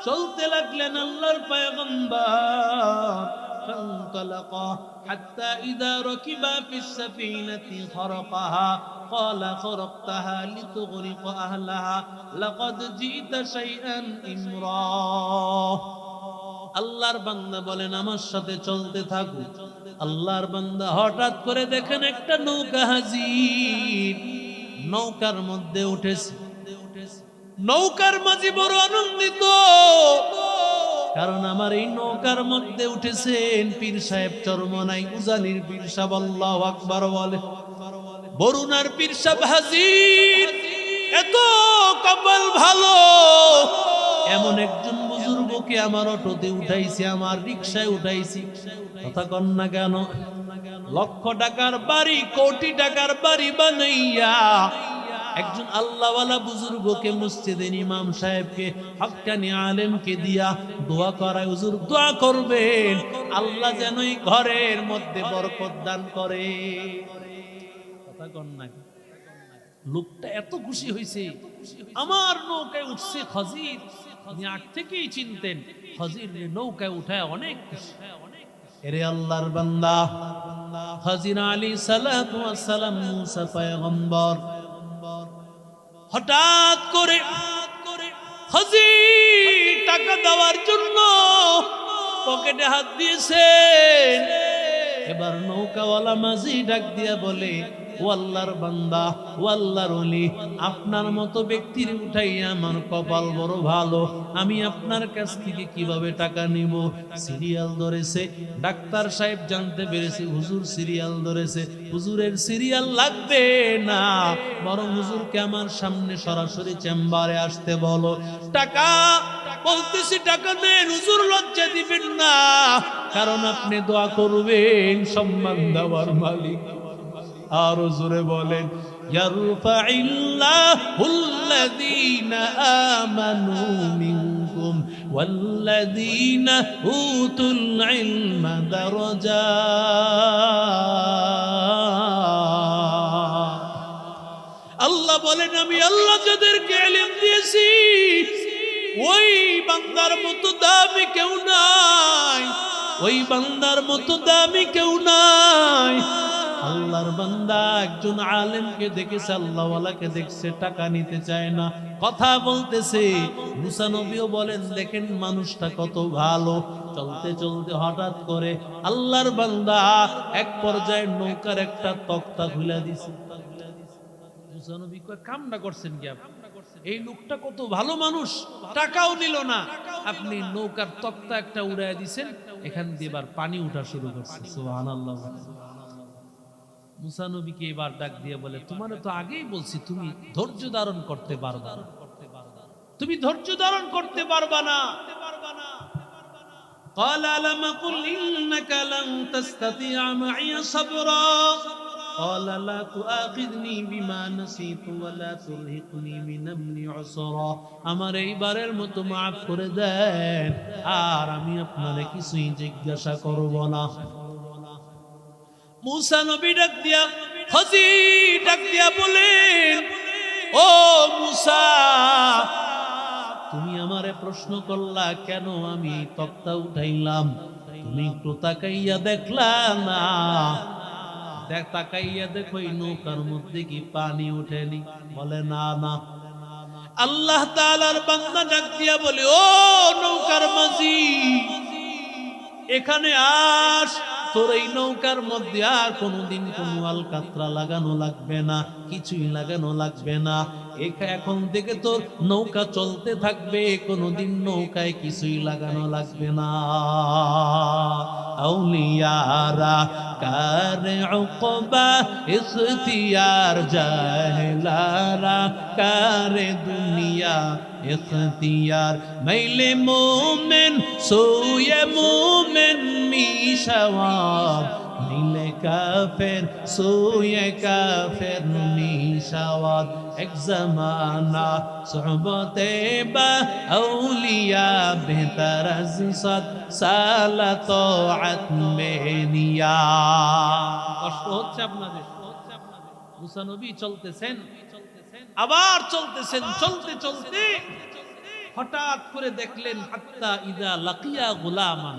চলতে লাগলেন আল্লাহর পয়গম্বর। فانطلقا حتى إذا ركبا في السفينة خرقها قال خرقتها لتغرق أهلها لقد جئت شيئا إمرا। আল্লাহর বান্দা বলেন, আমার সাথে চলতে থাকো। আল্লাহর বান্দা হঠাৎ করে দেখেন একটা নৌকা হাজির, নৌকার মধ্যে উঠেছে। নৌকার মাঝি বড় আনন্দিত, কারণ আমার এই নৌকার মধ্যে উঠেছেন পীর সাহেব চরমনাই উজানির পীর সাহেব। আল্লাহু আকবার বলে। বরুণার পীর সাহেব হাজির। এত কপাল ভালো, এমন একজন বুজুর্গকে আমার অটোতে উঠাইছে, আমার রিকশায় উঠাইছি। কথা কন না কেন? লক্ষ টাকার বাড়ি, কোটি টাকার বাড়ি বানাইয়া একজন আল্লাহওয়ালা বুজুর্গকে, মসজিদের ইমাম সাহেবকে, হক্কানি আলেমকে দিয়া দোয়া করায়, হুজুর দোয়া করবেন আল্লাহ যেন এই ঘরের মধ্যে বরকত দান করে। কথা কন না? লোকটা এত খুশি হয়েছে, আমার নৌকায় উঠছে খজির। উনি আগ থেকেই চিনতেন খজির নৌকায় উঠায় অনেক খুশি। এরে আল্লাহর বান্দা, খজির আলাইহিস সালাতু ওয়াস সালাম মুসা পয়গম্বর হঠাৎ করে খজির টাকা দেওয়ার জন্য পকেটে হাত দিয়েছেন। এবার নৌকাওয়ালা মাঝি ডাক দিয়া বলে, ও আল্লাহর বান্দা, ও আল্লাহর ওলি, আপনার মতো ব্যক্তির উঠাইয়া আমার কপাল বড় ভালো, আমি আপনার কাছ থেকে কিভাবে টাকা নিব? সিরিয়াল ধরেছে। ডাক্তার সাহেব জানতে পেরেছে হুজুর সিরিয়াল ধরেছে। হুজুরের সিরিয়াল লাগবে না, বরং হুজুরকে আমার সামনে সরাসরি চেম্বারে আসতে বলো। টাকা বলতেছি, টাকা দেন, হুজুর লজ্জা দিবেন না, কারণ আপনি দোয়া করবেন সম্মান দেওয়ার মালিক। আর জোরে বলেন, ইয়ারফাইল্লাহুল্লাযীনা আমানু মিনকুম ওয়াল্লাযীনা উতুল ইলমা দারাজাত। আল্লাহ বলেন, আমি আল্লাহ যাদেরকে ইলম দিয়েছি ওই বান্দার মতো দামি কেউ নাই, ওই বান্দার মতো দামি কেউ নাই। আল্লাহর বান্দা একজন আলেমকে দেখেছে, আল্লাহওয়ালাকে দেখছে, টাকা নিতে চায় না, কথা বলতেছে। মুসা নবীও বলেন, দেখেন মানুষটা কত ভালো। চলতে চলতে হঠাৎ করে আল্লাহর বান্দা এক পর্যায়ে নৌকার একটা তক্তা খুলে দিছে। মুসা নবী কয়, কামনা করছেন কি আপনি? এই লোকটা কত ভালো মানুষ, টাকাও নিল না, আপনি নৌকার তক্তা একটা উড়াইয়া দিছেন, এখান দিয়ে এবার পানি উঠা শুরু করছে। সুবহানাল্লাহ। মুসা নবীকে এবার ডাক দিয়ে বলে, তোমারে তো আগেই বলছি তুমি ধৈর্য ধারণ করতে পারবা না, তুমি ধৈর্য ধারণ করতে পারবা না। قال ألم قل إنك لن تستطيع معي صبرا قال لا تؤاخذني بما نسيت ولا ترهقني من أمري عسرا আমার এইবারের মতো maaf করে দেন, আর আমি আপনারে কিছুই জিজ্ঞাসা করব না। মুসা নবী ডাক দিয়া, খজির ডাক দিয়া বলেন, ও মুসা, তুমি আমারে প্রশ্ন করলা কেন আমি তক্তা উঠাইলাম, তুমি একটু তাকাইয়া দেখলা না? দেখ, তাকাইয়া দেখো এই নৌকার মধ্যে কি পানি উঠেনি? বলে না না। আল্লাহ তাআলার বান্দা ডাক দিয়া বলে, ও নৌকার মাঝি, এখানে আস, তোর এই নৌকার মধ্যে আর কোনোদিন কোনো আলকাতরা লাগানো লাগবে না, কিছুই লাগানো লাগবে না। এখন থেকে তোর নৌকা চলতে থাকবে, কোনোদিন নৌকায় কিছুই লাগানো লাগবে না। আউলিয়ারা কারে উকবা ইখতিয়ার, জাহেলারা কারে দুনিয়া ইখতিয়ার। মাইলে মোমেন সোয়ে মোমেন মিশাওয়ার, নীলে কাফের সোয়ে কাফের মিশাওয়ার। এক জামানা সোহবতে বা আউলিয়া বেহতর আজ সাত সালা তাআত মে নিয়া। কষ্ট হচ্ছে আপনাদের? মুসা নবী চলতেছেন, আবার চলতেছেন, চলতে চলতে হঠাৎ করে দেখলেন, হাত্তা ইদা লাকিয়া গুলামান,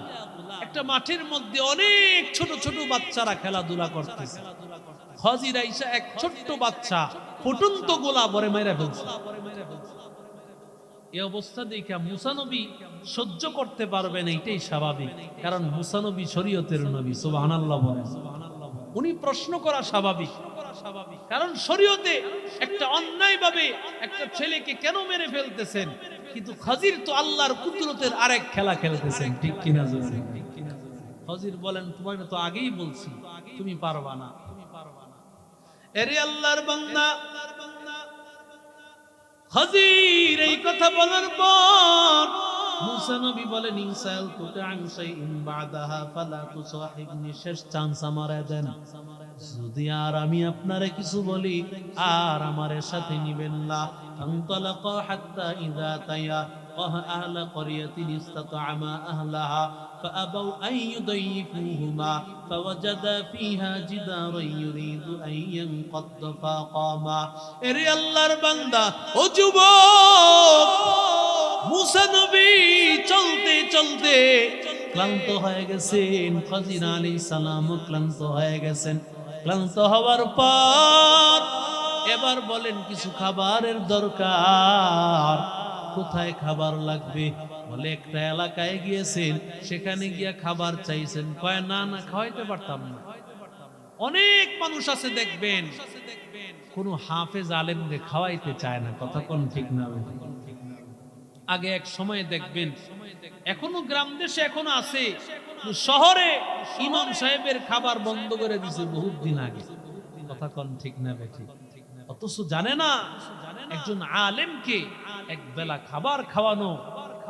একটা মাঠের মধ্যে অনেক ছোট ছোট বাচ্চারা খেলাধুলা করতেছে। খজির আইসা এক ছোট্ট বাচ্চা ফুটন্ত গোলা ভরে মেরে ফেলছে। এই অবস্থা দেখে মুসা নবী সহ্য করতে পারবেন, এইটাই স্বাভাবিক, কারণ মুসা নবী শরীয়তের নবী। সুবহানাল্লাহ বলেন। উনি প্রশ্ন করা স্বাভাবিক, কারণ শরীয়তে একটা অন্যায় ভাবে একটা ছেলেকে কেন মেরে ফেলতেছেন, কিন্তু খজির তো আল্লাহর কুদরতের আরেক খেলা খেলতেছেন। ঠিক কিনা? খজির বলেন, তোমাকে তো আগেই বলছি তুমি পারবা না। এরে আল্লাহর বান্দা, খজির এই কথা বলার পর মুসা নবী বলেন, ইনসাল তুকা আন শাইইন বাদাহা ফালা তুসাহিবনি, শেষ চান্স আমারে দেন, যদি আর আমি আপনারে কিছু বলি আর আমারে সাথে নিবেন না। ফান্তালাকা হাত্তা ইযা তায়া أهل قرية استطعما أهلها فأبوا أن يضيفوهما فوجدا فيها جدارا يريد أن ينقض فقاما। এরে আল্লাহর বান্দা, ও যুবক, মুসা নবী চলতে চলতে ক্লান্ত হয়ে গেছেন, খজির আলাইহিস সালাম ক্লান্ত হয়ে গেছেন। ক্লান্ত হওয়ার পর এবার বলেন, কিছু খাবারের দরকার। কোথায় খাবার লাগবে? বলে একটা এলাকায় গিয়েছেন, সেখানে গিয়া খাবার চাইছেন। কয় না না, খাওয়াইতে পারতাম না। অনেক মানুষ আছে দেখবেন, কোন হাফেজ আলেমকে খাওয়াইতে চায় না। কথা কোন ঠিক না? আগে এক সময় দেখবেন, এখনো গ্রাম দেশে এখনো আছে, শহরে ইমাম সাহেবের খাবার বন্ধ করে দিছে বহুত দিন আগে। কথা কোন ঠিক না বেঠিক? অথচ জানে না একজন আলেমকে এক বেলা খাবার খাওয়ানো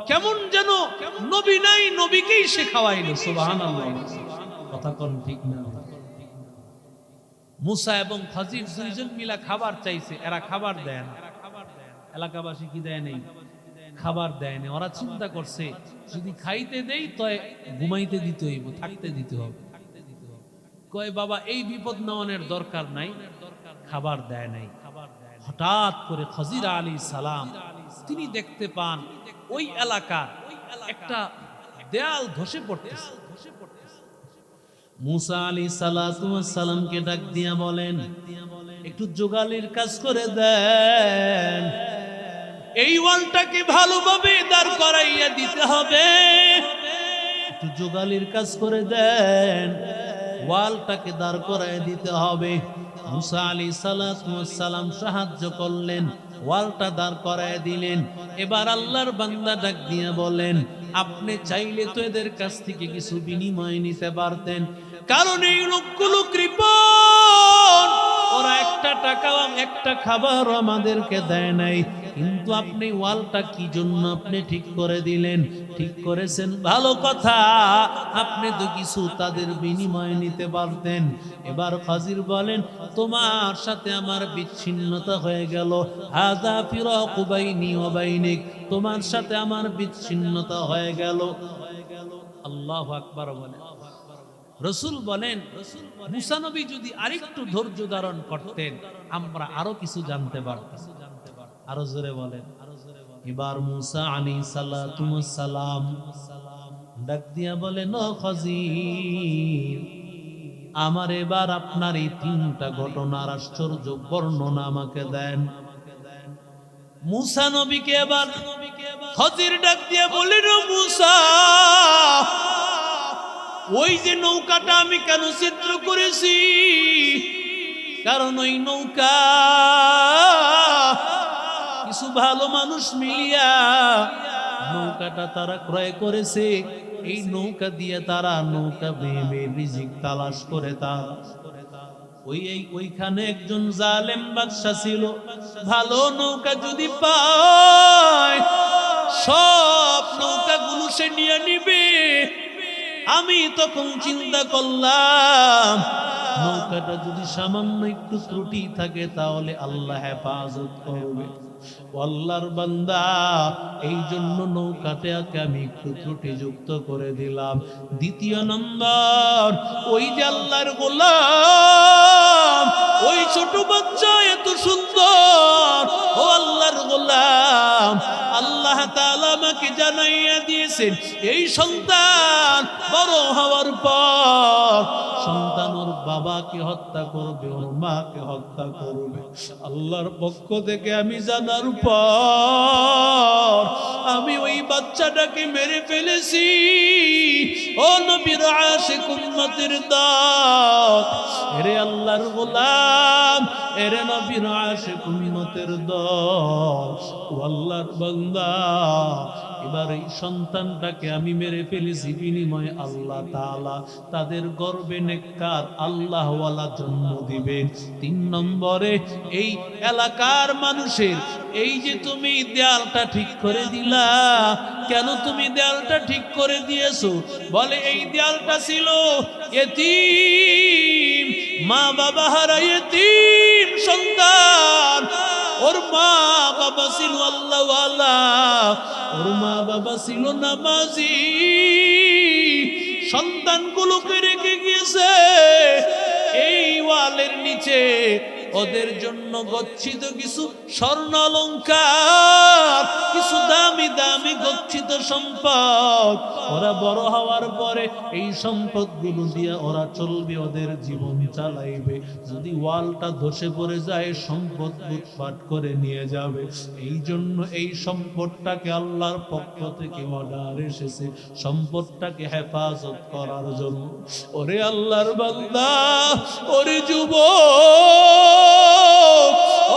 কেমন যেন নবী নাই নবীকেই সে খাওয়াইলো। সুবহানাল্লাহ। কথা কোন ঠিক না? মুসা এবং খজির দুইজন মিলা খাবার চাইছে, এরা খাবার দেয় না। এলাকাবাসী কি দেয় নেই? খাবার দেয় না। ওরা চিন্তা করছে, যদি খাইতে দেই তো ঘুমাইতে দিতে হইব, থাকতে দিতে হবে। কয় বাবা, এই বিপদ নেওয়ানোর দরকার নাই, খাবার দেয় নাই। হঠাৎ করে খজির আলাইহিস সালাম তিনি দেখতে পান ওই এলাকার একটা দেয়াল ধসে পড়তেছে। মুসা আলাইহিস সালামকে ডাক দিয়া বলেন, একটু যোগালির কাজ করে দেন, এই ওয়ালটাকে ভালোভাবে দাঁড় করাইয়া দিতে হবে। একটু যোগালির কাজ করে দেন, ওয়ালটাকে দাঁড় করাইয়া দিতে হবে। মুসা আলাইহিস সালাম সাহায্য করলেন, ওয়ালটা দাঁড় করাইয়া দিলেন। এবার আল্লাহর বান্দা ডাক দিয়া বলেন, আপনি চাইলে তো এদের কাছ থেকে কিছু বিনিময় নিতে পারতেন, কারণ এই লোকগুলো কৃপণ, ওরা একটা টাকাও একটা খাবারও আমাদেরকে দেয় নাই, কিন্তু আপনি ওয়ালটা কি জন্য আপনি ঠিক করে দিলেন? ঠিক করেছেন, ভালো কথা, আপনি তো কিছু তাদের বিনিময় নিতে পারতেন। এবার খাজির বলেন, তোমার সাথে আমার বিচ্ছিন্নতা হয়ে গেল, হাযা ফিরাকু বাইনি ওয়া বাইনিক, তোমার সাথে আমার বিচ্ছিন্নতা হয়ে গেল। আল্লাহু আকবার বলেন। রাসূল বলেন, মুসা নবী যদি আরেকটু ধৈর্য ধারণ করতেন, আমরা আরো কিছু জানতে পারতাম। আরো জোরে বলেন। এবার মুসা আলাইহিস সালাম ডাক দিয়া বলেন, ও খাজির, আমার এবার আপনার এই তিনটা ঘটনার আশ্চর্য বর্ণনা আমাকে দেন। মুসা নবীকে এবার খাজির ডাক দিয়া বলেন, ও মুসা, ওই যে নৌকাটা আমি কেন চিত্র করেছি, কারণ ওই নৌকা কিছু ভালো মানুষ মিলিয়া নৌকাটা তারা ক্রয় করেছে। এই নৌকা দিয়ে তারা নৌকা বেয়ে রিজিক তালাশ করে। তারা ওইখানে একজন জালেম বাদশা ছিল, ভালো নৌকা যদি পায় সব নৌকাগুলো সে নিয়ে নিবে। আমি তখন চিন্তা করলাম, নৌকাটা যদি সামান্য একটু ত্রুটি থাকে তাহলে আল্লাহ হেফাজত করবে। আল্লাহর বান্দা, এই জন্য নৌকাটাকে আমি একটু ত্রুটিযুক্ত করে দিলাম। দ্বিতীয় নম্বর, ওই যে আল্লাহর গোলাম, ওই ছোট বাচ্চা এত সুন্দর, ও আল্লাহর গোলাম, আল্লাহ তাআলা আমাকে জানাইয়া দিয়েছেন, এই সন্তান বড় হওয়ার পর সন্তান ওর বাবাকে হত্যা করবে, ওর মাকে হত্যা করবে। আল্লাহর পক্ষ থেকে আমি জানার পর আমি ওই বাচ্চাটাকে মেরে ফেলেছি। ও নবীর আশিক উম্মতের দল, এরে আল্লাহর গোলাম, এরে নবীর আশিক উম্মতের দল, ও আল্লাহর বান্দা, এবার এই সন্তানটাকে আমি মেরে ফেলেছি, বিনিময়ে আল্লাহ তাআলা তাদের গর্বে নেককার আল্লাহওয়ালা জন্ম দিবেন। 3 নম্বরে, এই এলাকার মানুষের, এই যে তুমি দেয়ালটা ঠিক করে দিলা, কেন তুমি দেয়ালটা ঠিক করে দিয়েছো? বলে এই দেয়ালটা ছিল ইতিম, মা বাবা হারা ইতিম সন্তান, ওর মা বাবা ছিল আল্লাহওয়ালা, ওর মা বাবা ছিল নামাজি, সন্তানগুলোকে রেখে গিয়েছে এই ওয়ালের নিচে। ওদের জন্য গচ্ছিত কিছু স্বর্ণ অলংকার, কিছু দামি দামি গচ্ছিত সম্পদ, ওরা বড় হওয়ার পরে এই সম্পদগুলো দিয়ে ওরা চলবে, ওদের জীবন চালাইবে। যদি ওয়ালটা ধসে পড়ে যায়, সম্পদ লুটপাট করে নিয়ে যাবে। এই জন্য এই সম্পদটাকে আল্লাহর পক্ষ থেকে অর্ডার এসেছে, সম্পদটাকে হেফাজত করার জন্য। ওরে আল্লাহর বান্দা, ওরে যুবক,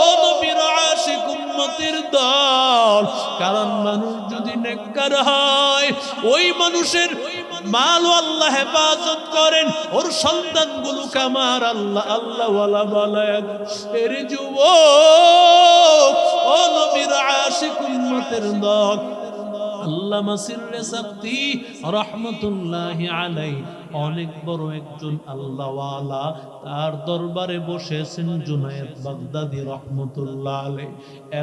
ও নবীর আশিক উম্মতের দল, কারণ মানুষ যদি নেককার হয়, ওই মানুষের মাল আল্লাহ হেফাজত করেন, ওর সন্তানগুলোকে আমার আল্লাহ আল্লাহওয়ালা বানায়। এর যুবক, ও নবীর আশিক উম্মতের দল, আল্লামা সিররে সাকতি রাহমাতুল্লাহি আলাইহি অনেক বড় একজন আল্লাহওয়ালা, তার দরবারে বসেছেন জুনায়েদ বাগদাদি রাহমাতুল্লাহ আলাইহি।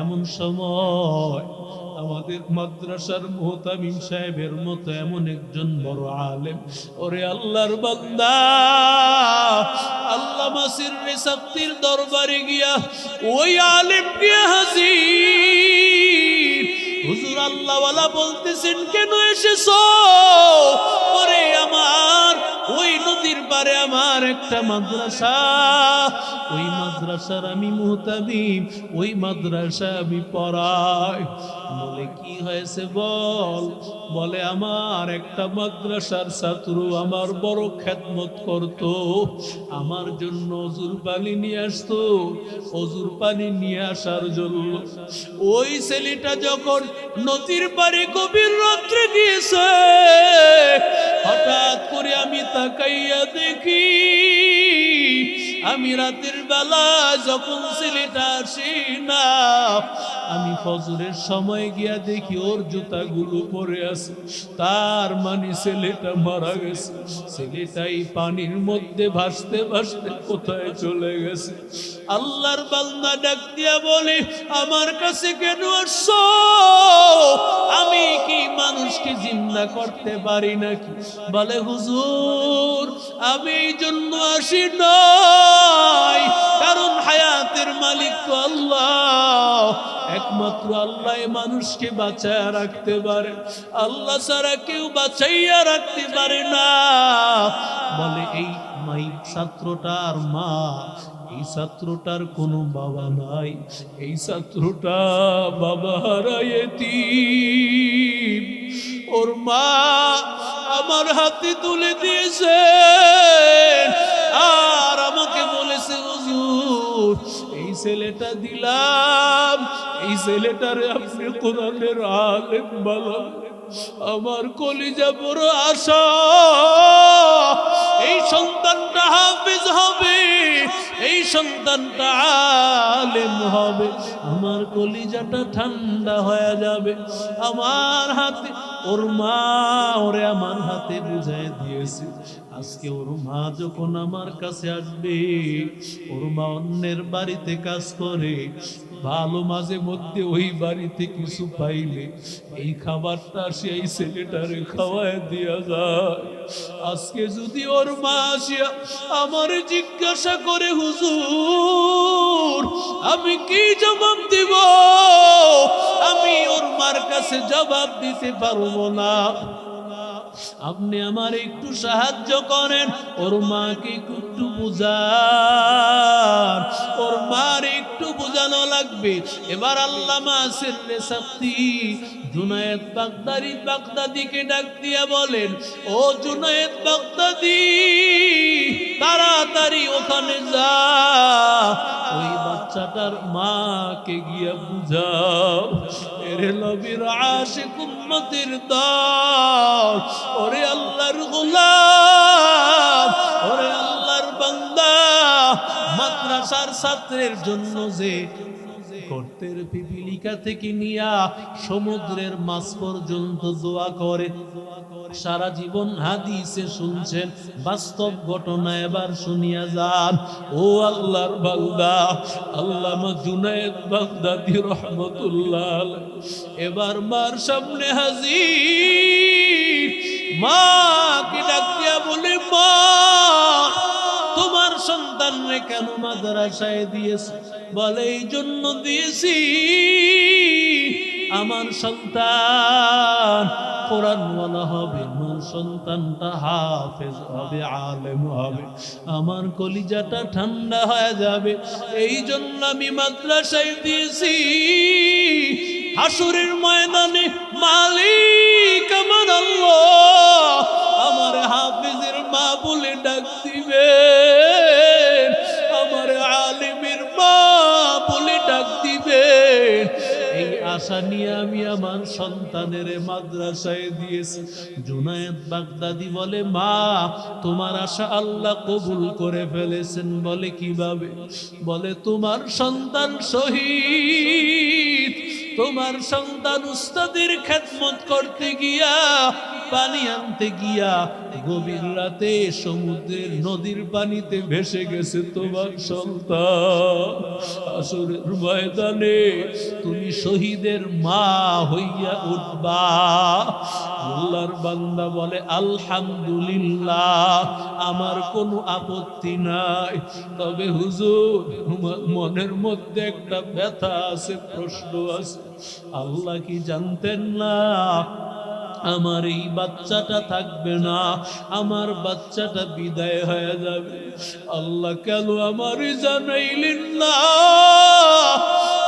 এমন সময় আমাদের মাদ্রাসার মুহতামিম সাহেবের মতো এমন একজন বড় আলেম, ওরে আল্লাহর বান্দা, আল্লামা সিররে সাকতির দরবারে গিয়া ওই আলেম গিয়া হাজির। হুজুর আল্লাহওয়ালা বলতেছেন, কেন এসেছো? ওরে আমার, ওই নদীর পারে একটা মাদ্রাসা, ওই মাদ্রাসার আমি মুহতামিম, ওই মাদ্রাসা আমি পড়াই। বলে কি হয়েছে বল? বলে আমার একটা মাদ্রাসার ছাত্র আমার বড় খেদমত করত, আমার জন্য অজুর পানি নিয়ে আসতো। অজুর পানি নিয়ে আসার জন্য ওই ছেলেটা যখন নদীর পাড়ে গভীর রাত্রে গিয়েছে, হঠাৎ করে আমি তাকাইয়া দেখি, আমি রাতের বেলা যখন ছেলেটা আসি না, আমি ফজরের সময় গিয়া দেখি ওর জুতাগুলো পরে আছে। তার মানে ছেলেটা মারা গেছে। ছেলেটাই পানির মধ্যে ভাসতে ভাসতে কোথায় চলে গেছে। আল্লাহর বান্দা ডাক দিয়া বলে, আমার কাছে কেন আসছো? আমি কি মানুষকে জিন্দা করতে পারি নাকি? বলে হুজুর, আমি এই জন্য আসি নাই, কারণ হায়াতের মালিক তো আল্লাহ। একমাত্র আল্লাহ মানুষকে বাঁচায়া রাখতে পারে, আল্লাহ ছাড়া কেউ বাঁচাইয়া রাখতে পারে না। বলে এই ছাত্রটার মা, এই ছাত্রটার কোনো বাবা নাই, এই ছাত্রটা বাবা হারাইতি, ওর মা আমার হাতে তুলে দিয়েছে আর আমাকে বলেছে হুজুর এই ছেলেটা দিলাম, এই ছেলেটারে আপনি কোরআনের আলেম বানান। আমার কলিজা বড় আশা এই সন্তানটা হাফেজ হবে, এই সন্তানটা আলেম হবে, আমার কলিজাটা ঠান্ডা হয়ে যাবে। আমার হাতে ওর মা ওরে আমার হাতে বুঝাই দিয়েছে। আজকে ওর মা যখন আমার কাছে আসবে, ওর মা অন্যের বাড়িতে কাজ করে, ভালো মাঝে মধ্যে ওই বাড়িতে কিছু পাইলে এই খাবারটা সেই ছেলেটারে খাওয়ায় দিয়া যায়। আজকে যদি ওর মা আসিয়া আমার জিজ্ঞাসা করে হুজুর আমি কি জবাব দিব, আমি ওর মার কাছে জবাব দিতে পারবো না। আপনি আমার একটু সাহায্য করেন, ওর মাকে একটু বুঝান, ওর মার একটু বুঝানো লাগবে। এবার আল্লামা সিররে সাফতি জুনায়েদ বাগদাদিকে ডাক দিয়া বলেন, ও জুনায়েদ বাগদাদি, তাড়াতাড়ি ওখানে যা, ওই বাচ্চাটার মাকে গিয়া বুঝাও। এরে নবীর আশিক উম্মতের দল, ওরে আল্লাহর গোলাম, ওরে আল্লাহর বান্দা, মাদ্রাসার ছাত্রের জন্য যে গর্তের পিপিলিকা থেকে নিয়া সমুদ্রের মাছ পর্যন্ত দোয়া করে, সারা জীবন হাদিসে শুনছেন, বাস্তব ঘটনা এবার শুনিয়া যান। ও আল্লাহর বান্দা আল্লামা জুনায়েদ বাগদাদী রাহমাতুল্লাহ আলাইহি এবার মার সামনে হাজির। মা কি ডাক দিয়া বলে, মা তোমার সন্তানরে কেন মাদ্রাসায় দিয়েছে? বলে এই জন্য দিয়েছি, আমার সন্তান কোরআনওয়ালা হবে, আমার সন্তানটা হাফেজ হবে, আলেম হবে, আমার কলিজাটা ঠান্ডা হয়ে যাবে, এই জন্য আমি মাদ্রাসায় দিয়েছি। হাসরের ময়দানে মালিক আমার আল্লাহ আমার হাফেজের মা বলে ডাক দিবে, আমার আলেমের মা বলে ডাক দিবে। এই আশা নিয়ে আমি আমার সন্তানের মাদ্রাসায় দিয়েছি। জুনায়েদ বাগদাদী বলে, মা তোমার আশা আল্লাহ কবুল করে ফেলেছেন। বলে কিভাবে? বলে তোমার সন্তান শহীদ, তোমার সন্তান উস্তাদের খেদমত করতে গিয়া, পানি আনতে গিয়া গভীর রাতে সমুদ্রের নদীর পানিতে ভেসে গেছে তোমার সন্তান। আসরের ময়দানে তুমি শহীদের মা হইয়া উঠবা। আল্লাহর বান্দা বলে, আলহামদুলিল্লাহ, আমার কোনো আপত্তি নাই। তবে হুজুর মনের মধ্যে একটা ব্যথা আছে, প্রশ্ন আছে। আল্লাহ কি জানতেন না আমার এই বাচ্চাটা থাকবে না, আমার বাচ্চাটা বিদায় হয়ে যাবে। আল্লাহ কেন আমার জানাইলেন না?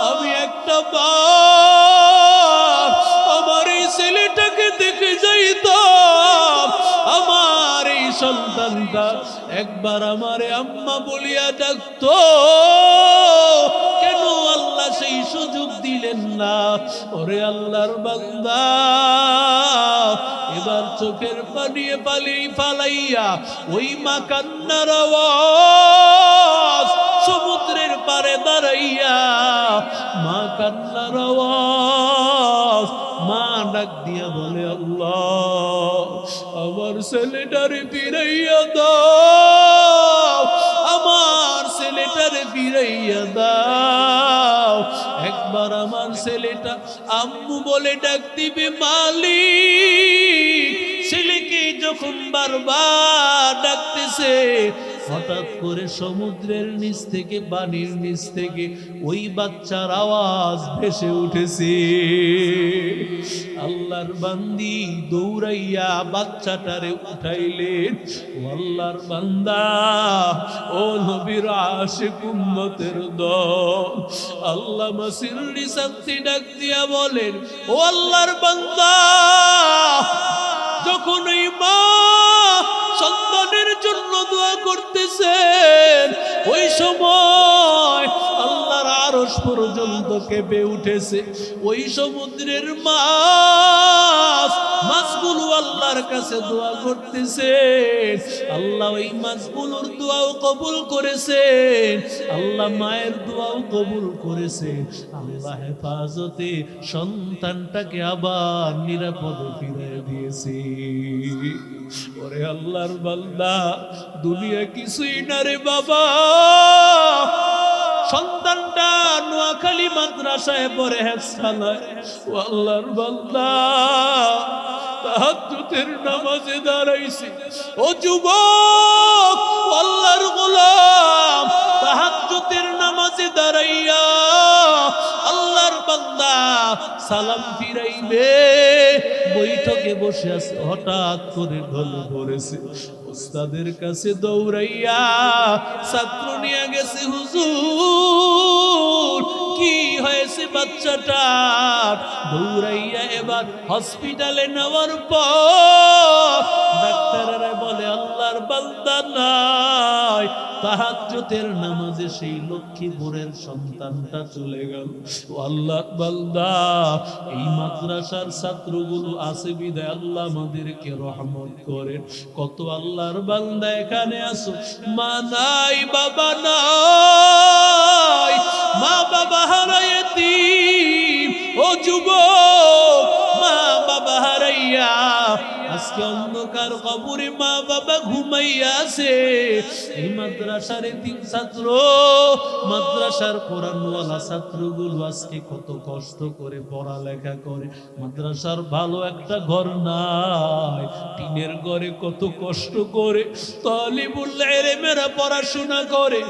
আমি একটা বার আমার এই ছেলেটাকে দেখে যাইতাম, আমার এই সন্তানটা একবার আমারে আম্মা বলিয়া ডাকতো, কেন আল্লাহ সেই সুযোগ দিলেন না? ওরে আল্লাহর বান্দা, এবার চোখের পানি ফালাইয়া ওই মা কান্নার আওয়াজ, সমুদ্রের পারে দাঁড়াইয়া মা কান্নার আওয়াজ, মা ডাক দিয়া বলে, আল্লাহ আমার ছেলেটারে ফিরাইয়া দাও, আমার ছেলেটারে ফিরাইয়া দাও। একবার আমার ছেলেটা আম্মু বলে ডাক দিবে মালিক। ছেলেকে যখন বারবার ডাকতেছে, হঠাৎ করে সমুদ্রের নিচ থেকে, পানির নিচ থেকে ওই বাচ্চার আওয়াজ ভেসে উঠেছে। আল্লাহর বান্দি দৌড়াইয়া বাচ্চাটারে উঠাইলেন। ও আল্লাহর বান্দা, ও নবীর আশিক উম্মতের দল, আল্লাহ মাসিরুল শান্তি ডাক দিয়া বলেন, ও আল্লাহর বান্দা, যখন এই মা সন্তানের জন্য দোয়া করতেছেন, ওই সময় আল্লাহর আরশ পর্যন্ত কেঁপে উঠেছে। ওই সমুদ্রের মাছগুলো আল্লাহর কাছে দোয়া করতেছে, আল্লাহ ওই মাছগুলোর দোয়াও কবুল করেছেন, আল্লাহ মায়ের দোয়াও কবুল করেছেন। আল্লাহ হেফাজতে সন্তানটাকে আবার নিরাপদে ফিরিয়ে দিয়েছে। ওরে আল্লাহর বান্দা, দুনিয়া কিছুই না রে বাবা। সন্তানটা নোয়াখালী মাদ্রাসায় পড়ে হেফসালায়। ও আল্লাহর বান্দা, তাহাজ্জুদের নামাজে দাঁড়াইছে। ও যুবক, আল্লাহর গোলাম, তাহাজ্জুদের নামাজে দাঁড়াইয়া আল্লাহর বান্দা সালাম ফিরাইবে, বৈঠকে বসে আছে, হঠাৎ করে ঢলে পড়েছে। উস্তাদের কাছে দৌড়াইয়া ছাত্র নিয়ে গেছে, হুজুর কি হয়েছে বাচ্চাটার? দৌড়াইয়া এবার হসপিটালে নেওয়ার পর ডাক্তাররা বলে, আল্লাহর বান্দা নাই, তাহাজ্জুদের নামাজে সেই লক্ষ্মীপুরের সন্তানটা চলে গেল। ও আল্লাহর বান্দা, এই মাদ্রাসার ছাত্রগুলো আছে বিদায় আল্লাহ আমাদেরকে রহমত করেন। কত আল্লাহর বান্দা এখানে আসো, মা নাই, বাবা নাই, মা বাবা হারায় এতিম। ও যুবক, মা বাবা হারাইয়া আজকে অন্ধকার কবরে মা বাবা ঘুমাইয়া আছে। এই মাদ্রাসার তিন ছাত্র, মাদ্রাসার কোরআনওয়ালা ছাত্রগুলো আজকে কত কষ্ট করে পড়ালেখা করে। মাদ্রাসার ভালো একটা ঘর নাই, টিনের ঘরে কত কষ্ট করে তালিবুল ইলমেরা পড়াশোনা করে।